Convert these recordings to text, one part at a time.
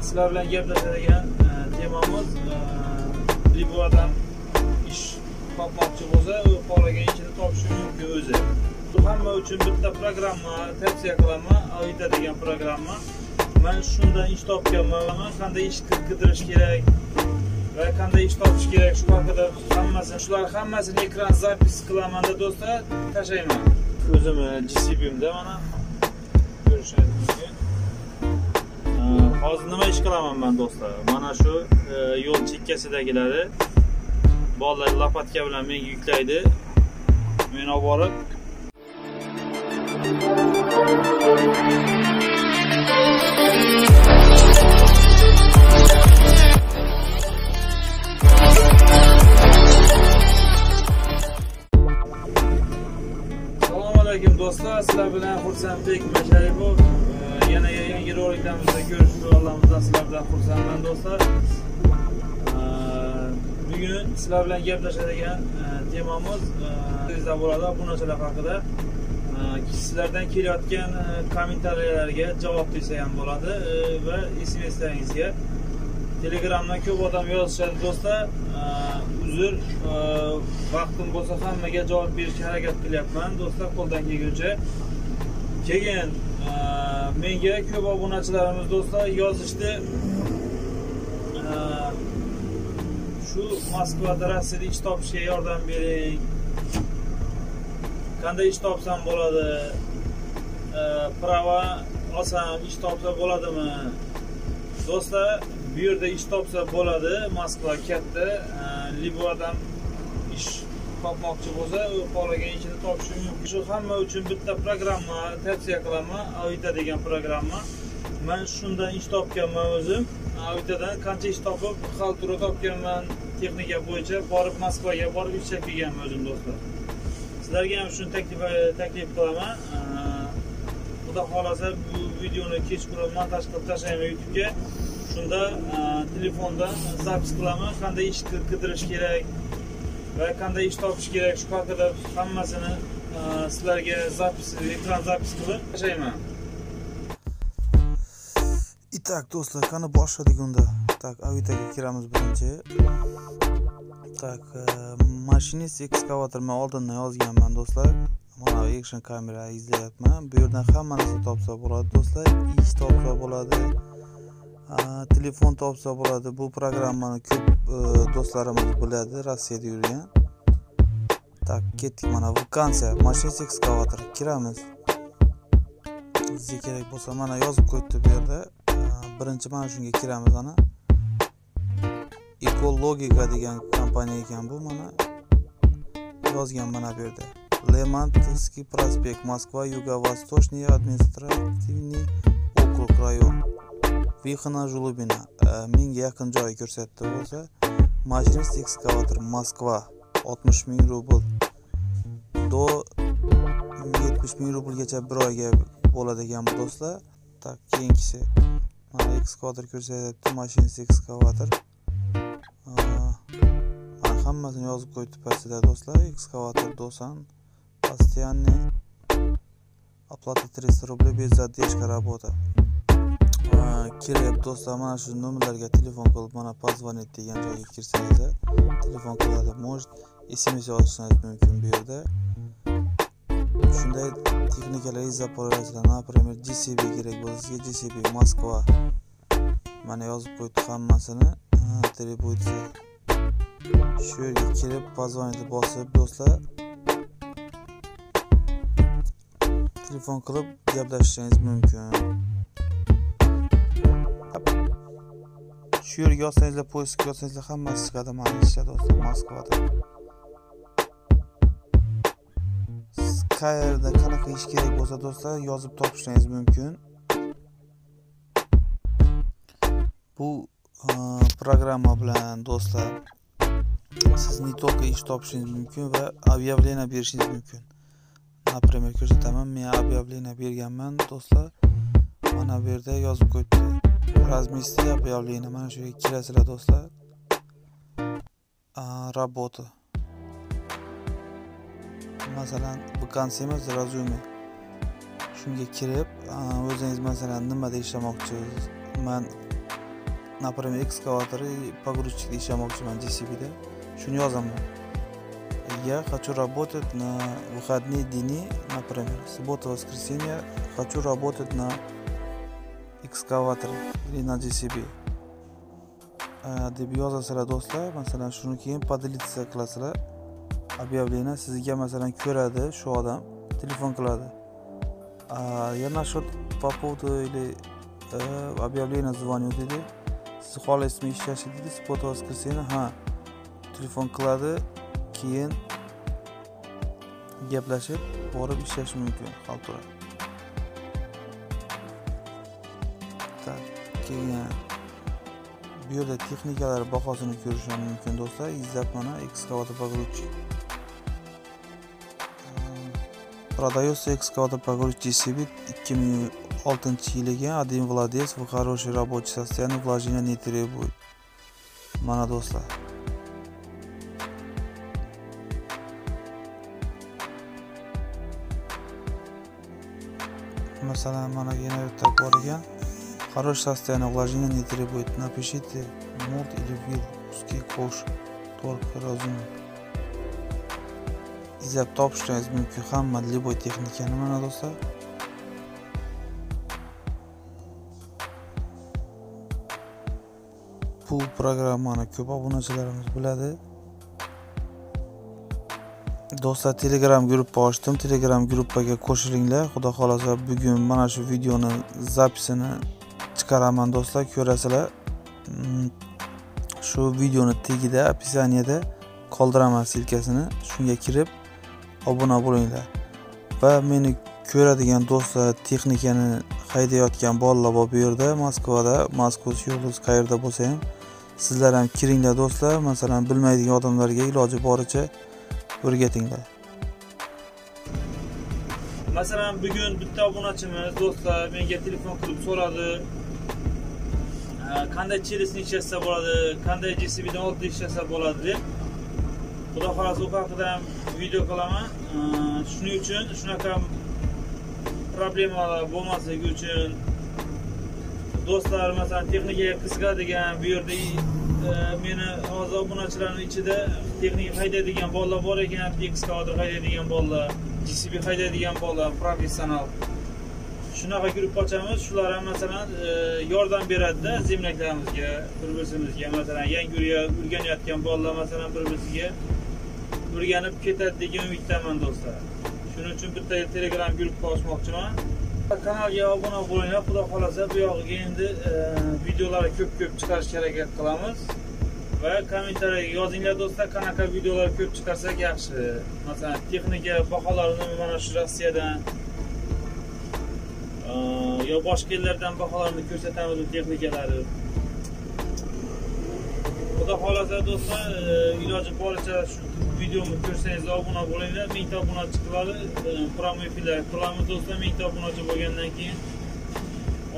sizlar bilan gaplashadigan temamiz Libodan ish topmoqchi bo'lsa, u xohlagan ishini topishi mumkin o'zi. Bu hamma uchun bitta programma tavsiya qilaman, Avito degan programma. Men shundan ish topganman, qanday ish qidirish kerak va qanday ish topish kerak, shu haqida hammasini ekran zapis qilaman da do'stlar, tashlayman. O'zim GCB'imda mana ko'rishingiz mumkin. Hozir nima ish qilaman men do'stlar? Mana shu yo'l chekkasidagilarni bolalar lopatka bilan menga yuklaydi. Men olib borib Assalomu alaykum do'stlar, sizlar bilan xursandlik Masharipov. Yana yangi roliklarimizni ko'rishni olamizdan sizlar bilan xursandman do'stlar. Bugun sizlar bilan gaplashadigan temamiz sizda bo'ladi bu narsalar haqida. Sizlardan kelayotgan kommentariyalarga javob desa ham bo'ladi va SMSlaringizga. Telegramdan ko'p odam yozishadi do'stlar. Uzr, vaqtim bo'lsa hammaga javob berishga harakat qilyapman do'stlar, qo'ldan kelguncha. Keyin menga ko'p obunachilarimiz do'stlar yozishdi. Shu Moskvada Rossiyada ish topishga yordam bering. Qanday ish topsam bo'ladi? Prava olsam ish topsa bo'ladimi? Do'stlar, bu yerda ish topsa bo'ladi. Moskva katta. Libodan ish topmoqchi bo'lsa, u xohlagan ishini topishi mumkin. Shu hamma uchun bitta programma tavsiya qilaman, Avito degan programma. Men shundan ish topganman o'zim. Avitodan qancha ish topib, xaltura topganman, texnika bo'yicha borib Moskvaga borib ish chekganman o'zim do'stlar. Sizlarga ham shuni taklif qilaman. Xudo xolasa bu videoni kechqurun montaj qilib tashlayman YouTube'ga. Shunda telefondan zapis qilaman, qanday ish qidirish kerak va qanday ish topish kerak, shu haqida hammasini sizlarga ekran zapis qilib tashlayman. Itak do'stlar, qani boshladik unda. Tak, Avitoga kiramiz birinchi. Tak, mashinist ekskavator men oldindan yozganman do'stlar. Mana action kamera izlayapman. Bu yerdan hamma narsa topsa bo'ladi do'stlar. Ish topsa bo'ladi. Telefon topsa bo'ladi. Bu programmani ko'p do'stlarimiz biladi, Rossiyada yurgan. Tak, ketdik mana vakansiya, mashinist ekskavator kiramiz. Sizga kerak bo'lsa mana yozib qo'yibdi bu yerda. Birinchi mana shunga kiramiz ana. Ekologika degan kompaniya ekan bu, mana yozgan mana bu yerda. Lemantovskiy prospekt, Moskva, Yugo-Vostochniy administrativniy okrug rayon. Vixna Julubina. Menga yaqin joy ko'rsatdi bo'lsa, mashinist ekskavator Moskva 60 ming rubl. Do 70 ming rublgacha bir oyga bo'ladi ekan bu do'stlar. Tak, keyingisi mana ekskavator ko'rsatyapti, mashinist ekskavator. Mana hammasini yozib qo'yibdi pastda do'stlar. Ekskavator do'san, постоянный, оплата 300 рублей без задержки работа. Kirib do'stlar, mana shu nomerlarga telefon qilib mana позвонить degan joyga kirsangiz, telefon qiladi. Может, SMS yozishingiz mumkin bu yerda. Shunday texnikalar zaporajlar, например, GCB kerak bo'lsa, sizga GCB Moskva mana yozib qo'yibdi hammasini. Требуется. Shu yerga kirib позвонить bosib do'stlar, telefon qilib gaplashishingiz mumkin. Shu yerga yozsangizlar, poyezd yozsangizlar hammasi chiqadi mana ishlar do'stlar Moskvada. Qayerda qanaqa ish kerak bo'lsa do'stlar yozib topishingiz mumkin. Bu programma bilan do'stlar siz не только ish topishingiz mumkin va объявление berishingiz mumkin. Например, ko'rsataman, men объявление berganman do'stlar. Mana bu yerda yozib qo'yibdi. Размести объявление. Mana shu yerga kirasizlar do'stlar. Работа. Masalan, vakansiya emas, rezyume. Shunga kirib, o'zingiz masalan nimada ishlamoqchisiz? Men например, экскаваторы погрузчикda ishlamoqchiman JCB'da. Shuni yozaman. Я хочу работать на выходные дни, например, суббота, воскресенье, хочу работать на экскаваторе или на JCB. deb yozasizlar do'stlar. Masalan, shuni keyin поделиться qilasizlar. Объявление sizga masalan ko'radi shu odam, telefon qiladi. Я насчет по поводу или объявление звоню dedi. Siz xohlaysizmi ishlash dedi, subбота, воскресенье. Ha. Telefon qiladi, keyin gaplashib borib ishlash mumkin xalqaro. Tak, keyin bu yerda texnikalar bahosini ko'rish mumkin do'stlar. Izzat mana экскаватор погрузчик. Продается экскаватор погрузчик JCB 2006 yiliga один владелец в хороший рабочий состоянии, вложения не требует. Mana do'stlar. Masalan, mana generator bor ekan. Хорошее состояние, вложения не требует. Напишите мод или вил, узкий кош, только разумно. Izlab topishingiz mumkin hamma любой texnikani mana do'stlar. Bu programmani ko'p obunachilarimiz biladi. Do'stlar, Telegram gruppa ochdim. Telegram gruppaga qo'shilinglar. Xudo xolasa bugun mana shu videoni zapisini chiqaraman do'stlar, ko'rasizlar. Shu videoni tagida, описаниеda qoldiraman silkasini. Shunga kirib obuna bo'linglar. Va meni ko'radigan do'stlar, texnikani haydayotgan bolalar bor bu yerda, Moskvada, Moskva yo'limiz qayerda bo'lsa ham, sizlar ham kiringlar do'stlar. Masalan, bilmaydigan odamlarga iloji boricha o'rgatinglar. Masalan, bugun bitta obunachimiz do'stlar menga telefon qilib so'radi, qanday chelisni ishlasa bo'ladi, qanday JCB'dan olib ishlasa bo'ladi deb. Xudo xolasa u haqida ham video qilaman. Shuning uchun shunaqa problemalar bo'lmasligi uchun do'stlar, masalan, texnikaga qiziqadigan, bu yerda meni hozir obunachilarning ichida texnika haydaydigan bolalar bor ekan, ekskavator haydaydigan bolalar, JCB haydaydigan bolalar, professional. Shunaqa guruh ochamiz. Shular ham masalan yordam beradi-da zemlaklarimizga, bir-birimizga. Masalan, yangi o'rganayotgan bolalar masalan bir-biriga o'rganib ketadi degan umiddaman do'stlar. Shuning uchun bitta Telegram guruh ochmoqchiman. Kanalga obuna bo'linglar. Xudo xolasa bu yog'iga endi videolar ko'p chiqarishga harakat qilamiz. Va kommentariyaga yozinglar do'stlar, qanaqa videolar ko'p chiqarsak yaxshi. Masalan, texnika baholarini mana shu Rossiyadan yo boshqa yerlardan baholarni ko'rsatamiz bu texnikalari. Xudo xolasa do'stlar, iloji boricha shu videomni ko'rsangiz obuna bo'linglar. 1000 ta obunachi qiladi. Promo efirlar qilamiz do'stlar. 1000 ta obunachi bo'lgandan keyin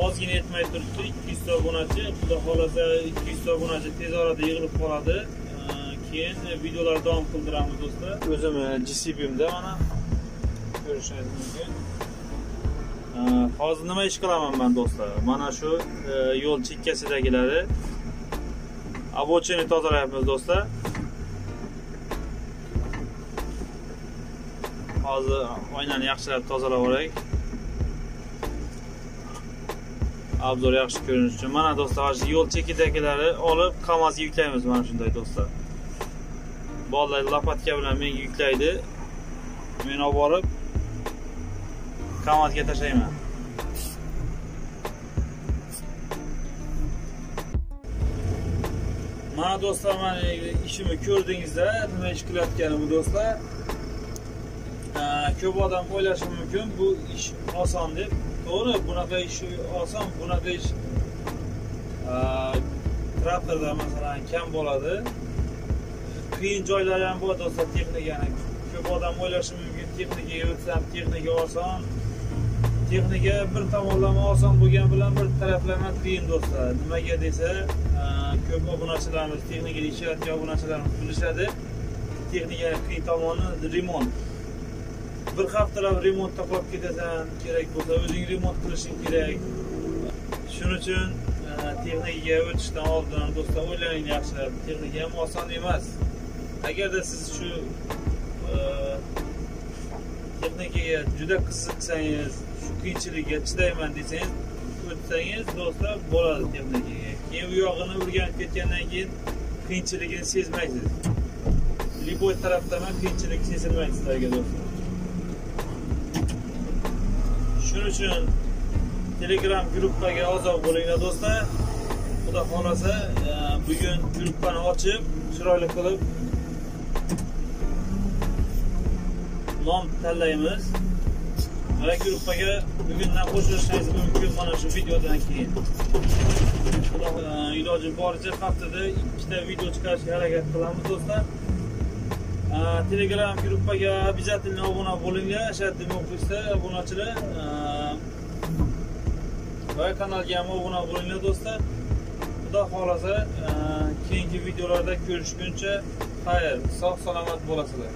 ozgina yetmay turibdi 200 ta obunachi. Xudo xolasa 200 ta obunachi tez orada yig'ilib qoladi. Keyin videolar davom qildiramiz do'stlar. O'zim JCB'imda mana ko'rishingiz mumkin. Hozir nima ish qilaman men do'stlar? Mana shu yo'l chekkasidagilari abochini tozalayapmiz do'stlar. Hozir oynani yaxshilab tozalab olaylik. Obzor yaxshi ko'rinishi uchun. Mana do'stlar, hozir yo'l chekidagilari olib KAMAZga yuklaymiz mana shunday do'stlar. Bolalar lopatka bilan menga yuklaydi. Men olib borib KAMAZga tashlayman. Mana do'stlar, men ishimni ko'rdingizlar, nima ish qilayotganimni do'stlar. Ko'p odam o'ylashi mumkin bu ish oson deb. To'g'ri, bunaqa ish oson, bunaqa ish traktorda masalan kam bo'ladi. Qiyin joylari ham bor do'stlar texnikani. Ko'p odam o'ylashi mumkin texnikaga o'tsam, texnika oson. Texnika bir tomonlama oson bo'lgan bilan bir taraflama qiyin do'stlar. Nimaga desa, ko'p obunachilarimiz, texnikaga ishlayotgan obunachilarimiz bilishadi. Texnikaning qiyin tomoni remont. Bir haftalab remontda qolib ketasan, kerak bo'lsa o'zing remont qilishing kerak. Shuning uchun texnikaga o'tishdan oldin do'stlar o'ylaning yaxshilab. Texnika ham oson emas. Agarda siz shu texnikaga juda qiziqsangiz, shu qiyinchilikka chidayman desangiz, o'tsangiz do'stlar bo'ladi texnikaga. Keyin u yog'ini o'rganib ketgandan keyin qiyinchiligini sezmaysiz. Liboy tarafdan ham qiyinchilik sezilmaydi sizlarga do'stlar. Shuning uchun Telegram gruppaga a'zo bo'linglar do'stlar. Xudo xolasa, bugun gruppani ochib, chiroyli qilib nom tanlaymiz. Va gruppaga bugundan qo'shilishingiz mumkin mana shu videodan keyin. Iloji boricha haftada 2 ta video chiqarishga harakat qilamiz do'stlar. Telegram gruppaga обязательно obuna bo'linglar, ashaddiy muxlislar, obunachilar. Va kanalga ham obuna bo'linglar do'stlar. Xudo xolasa, keyingi videolarda ko'rishguncha xayr, sog' salomat bo'lasizlar.